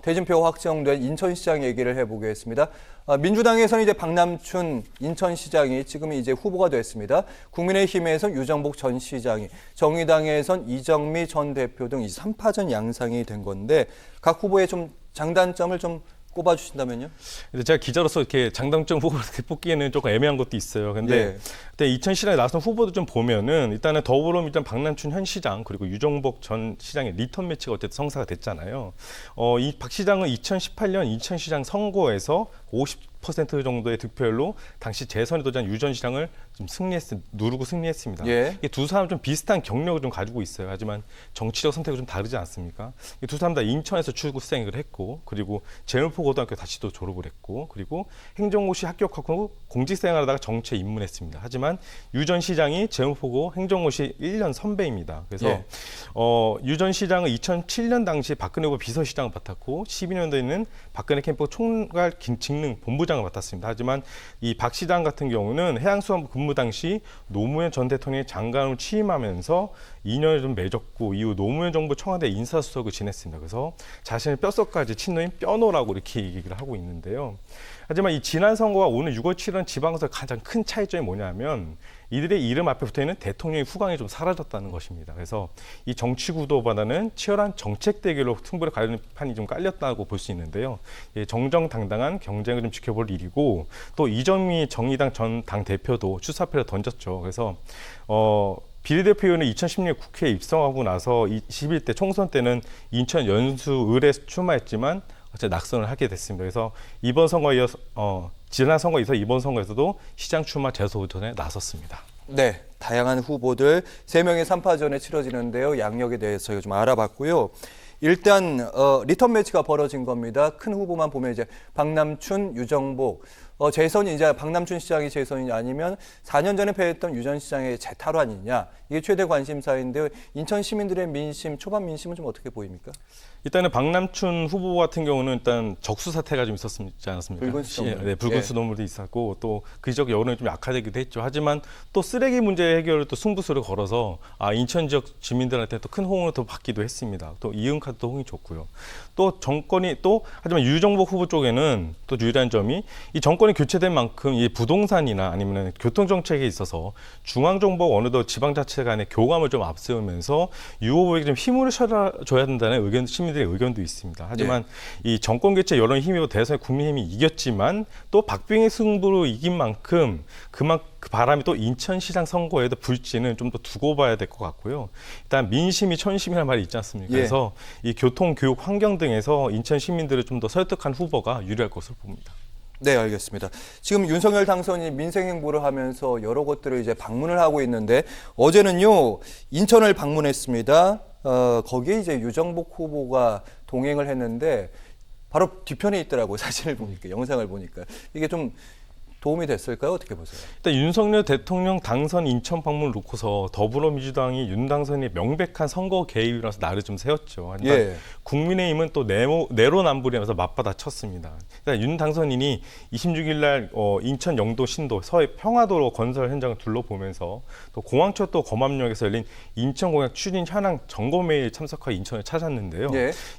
대진표 확정된 인천시장 얘기를 해보겠습니다. 민주당에서는 이제 박남춘 인천시장이 지금 이제 후보가 됐습니다. 국민의힘에선 유정복 전 시장이, 정의당에선 이정미 전 대표 등 이 3파전 양상이 된 건데 각 후보의 좀 장단점을 좀 꼽아주신다면요? 근데 제가 기자로서 이렇게 장단점 후보를 뽑기에는 조금 애매한 것도 있어요. 근데 그때 인천시장에 나선 후보도 좀 보면은 일단은 더불어민주당 박남춘 현 시장 그리고 유정복 전 시장의 리턴 매치가 어쨌든 성사가 됐잖아요. 이 박 시장은 2018년 인천시장 선거에서 50% 정도의 득표율로 당시 재선에 도전한 유 전 시장을 좀 누르고 승리했습니다. 이게 두 사람 좀 비슷한 경력을 좀 가지고 있어요. 하지만 정치적 선택은 좀 다르지 않습니까? 이 두 사람 다 인천에서 출생을 했고, 그리고 제물포고등학교 다시 또 졸업을 했고, 그리고 행정고시 합격하고 공직생활하다가 정치에 입문했습니다. 하지만 유 전 시장이 제물포고 행정고시 1년 선배입니다. 그래서 유 전 시장은 2007년 당시 박근혜 후보 비서시장을 맡았고 12년도에는 박근혜 캠프 총괄 직능 본부장을 맡았습니다. 하지만 이 박 시장 같은 경우는 해양수산부 근무 당시 노무현 전 대통령이 장관을 취임하면서 2년을 좀 맺었고 이후 노무현 정부 청와대 인사수석을 지냈습니다. 그래서 자신의 뼛속까지 친노인 뼈노라고 이렇게 얘기를 하고 있는데요. 하지만 이 지난 선거와 오늘 6월 7일 지방선거 가장 큰 차이점이 뭐냐면 이들의 이름 앞에 붙어있는 대통령의 후광이 좀 사라졌다는 것입니다. 그래서 이 정치 구도보다는 치열한 정책 대결로 승부를 가르는 판이 좀 깔렸다고 볼 수 있는데요. 정정당당한 경쟁을 좀 지켜볼 일이고 또 이정미 정의당 전 당대표도 출사표를 던졌죠. 그래서 비례대표 의원은 2016년 국회에 입성하고 나서 21대 총선 때는 인천 연수을에 출마했지만 낙선을 하게 됐습니다. 그래서 이번 선거에 이어서 지난 선거에 이어서 이번 선거에서도 시장 출마 재소전에 나섰습니다. 네, 다양한 후보들 3명의 3파전에 치러지는데요. 양력에 대해서 저희가 좀 알아봤고요. 일단 리턴 매치가 벌어진 겁니다. 큰 후보만 보면 이제 박남춘, 유정복. 재선이 이제 박남춘 시장이 재선이 아니면 4년 전에 패했던 유 전 시장의 재탈환이냐. 이게 최대 관심사인데요. 인천 시민들의 민심, 초반 민심은 좀 어떻게 보입니까? 일단은 박남춘 후보 같은 경우는 일단 적수 사태가 좀 있었지 않았습니까? 붉은 수돗물. 네, 붉은 수돗물도 있었고 또 그 지역 여론이 좀 약화되기도 했죠. 하지만 또 쓰레기 문제 해결을 또 승부수를 걸어서 인천 지역 주민들한테 또 큰 호응을 또 받기도 했습니다. 또 이응카드도 호응이 좋고요. 또 정권이 하지만 유정복 후보 쪽에는 또 유리한 점이 이 정권이 교체된 만큼 이 부동산이나 아니면 교통 정책에 있어서 중앙 정부와 어느덧 지방자치 간의 교감을 좀 앞세우면서 유 후보에게 좀 힘을 실어줘야 된다는 시민들의 의견도 있습니다. 하지만 이 정권 교체 여론이 힘입어 대선에 국민의힘이 이겼지만 또 박빙의 승부로 이긴 만큼 그 바람이 또 인천시장 선거에도 불지는 좀 더 두고 봐야 될 것 같고요. 일단 민심이 천심이라는 말이 있지 않습니까? 그래서 이 교통, 교육, 환경 등에서 인천 시민들을 좀 더 설득한 후보가 유리할 것으로 봅니다. 네, 알겠습니다. 지금 윤석열 당선인이 민생 행보를 하면서 여러 곳들을 이제 방문을 하고 있는데 어제는요 인천을 방문했습니다. 거기에 이제 유정복 후보가 동행을 했는데 바로 뒤편에 있더라고요. 사진을 보니까, 영상을 보니까. 이게 좀 도움이 됐을까요? 어떻게 보세요? 일단 윤석열 대통령 당선 인천 방문을 놓고서 더불어민주당이 윤 당선인의 명백한 선거 개입이라서 날을 좀 세웠죠. 하지만 국민의힘은 또 내로남불이라면서 맞받아쳤습니다. 일단 윤 당선인이 26일 날 인천 영도 신도 서해 평화도로 건설 현장을 둘러보면서 또 공항철도 검암역에서 열린 인천공약 추진 현황 점검회의에 참석하여 인천을 찾았는데요.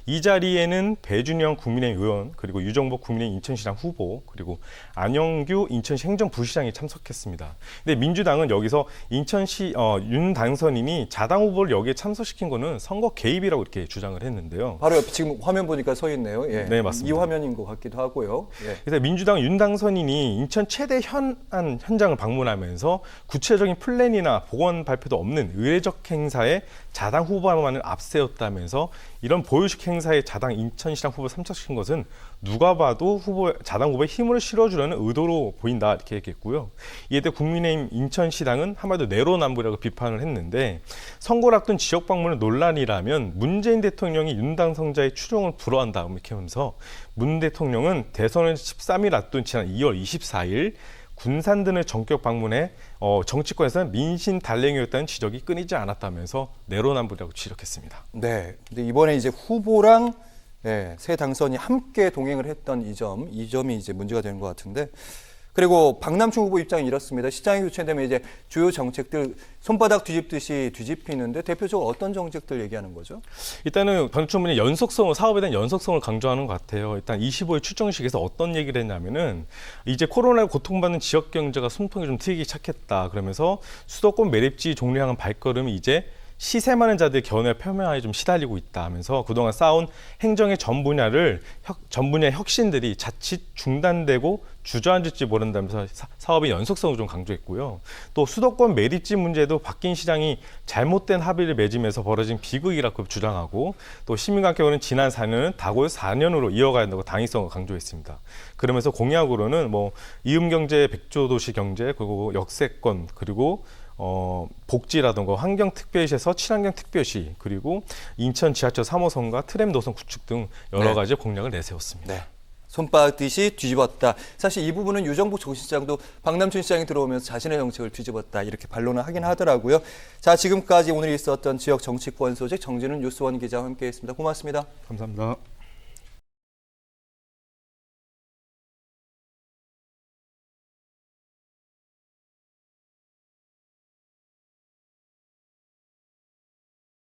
이 자리에는 배준영 국민의힘 의원 그리고 유정복 국민의힘 인천시장 후보 그리고 안영규 인천시 행정부시장이 참석했습니다. 근데 민주당은 여기서 인천시 윤 당선인이 자당 후보를 여기에 참석시킨 거는 선거 개입이라고 이렇게 주장을 했는데요. 바로 옆에 지금 화면 보니까 서 있네요. 네, 맞습니다. 이 화면인 것 같기도 하고요. 그래서 민주당 윤 당선인이 인천 최대 현장을 방문하면서 구체적인 플랜이나 보건 발표도 없는 의례적 행사에 자당 후보만을 앞세웠다면서 이런 보유식 행사에 자당 인천시장 후보를 참석시킨 것은 누가 봐도 자당 후보에 힘을 실어주려는 의도로 보인다 이렇게 얘기했고요. 이에 대해 국민의힘 인천시당은 한마디로 내로남불이라고 비판을 했는데 선거를 앞둔 지역 방문은 논란이라면 문재인 대통령이 윤 당선자의 추종을 불허한다 이렇게 하면서 문 대통령은 대선을 13일 앞둔 지난 2월 24일 군산 등을 전격 방문해 정치권에서는 민심 달랭이였다는 지적이 끊이지 않았다면서 내로남불이라고 지적했습니다. 네, 근데 이번에 이제 후보랑 새 당선이 함께 동행을 했던 이 점이 이제 문제가 되는 것 같은데 그리고 박남춘 후보 입장이 이렇습니다. 시장이 교체되면 이제 주요 정책들 손바닥 뒤집듯이 뒤집히는데 대표적으로 어떤 정책들 얘기하는 거죠? 일단은 방출문의 연속성, 사업에 대한 연속성을 강조하는 것 같아요. 일단 25일 출정식에서 어떤 얘기를 했냐면은 이제 코로나로 고통받는 지역 경제가 숨통이 좀 트이기 시작했다. 그러면서 수도권 매립지 종료 향한 발걸음이 이제 시세 많은 자들의 견해 폄하에 좀 시달리고 있다 하면서 그동안 쌓아온 행정의 전 분야의 혁신들이 자칫 중단되고 주저앉을지 모른다면서 사업의 연속성을 좀 강조했고요. 또 수도권 매립지 문제도 바뀐 시장이 잘못된 합의를 맺으면서 벌어진 비극이라고 주장하고 또 시민관계로는 지난 4년은 다고 4년으로 이어가야 한다고 당위성을 강조했습니다. 그러면서 공약으로는 뭐 이음경제, 백조도시 경제, 그리고 역세권, 그리고 복지라든가 환경특별시에서 친환경특별시, 그리고 인천 지하철 3호선과 트램 노선 구축 등 여러 가지 공약을 내세웠습니다. 네. 손바닥듯이 뒤집었다. 사실 이 부분은 유정복 전 시장도 박남춘 시장이 들어오면서 자신의 정책을 뒤집었다 이렇게 반론을 하긴 하더라고요. 자, 지금까지 오늘 있었던 지역 정치권 소식 정진훈 뉴스원 기자와 함께했습니다. 고맙습니다. 감사합니다.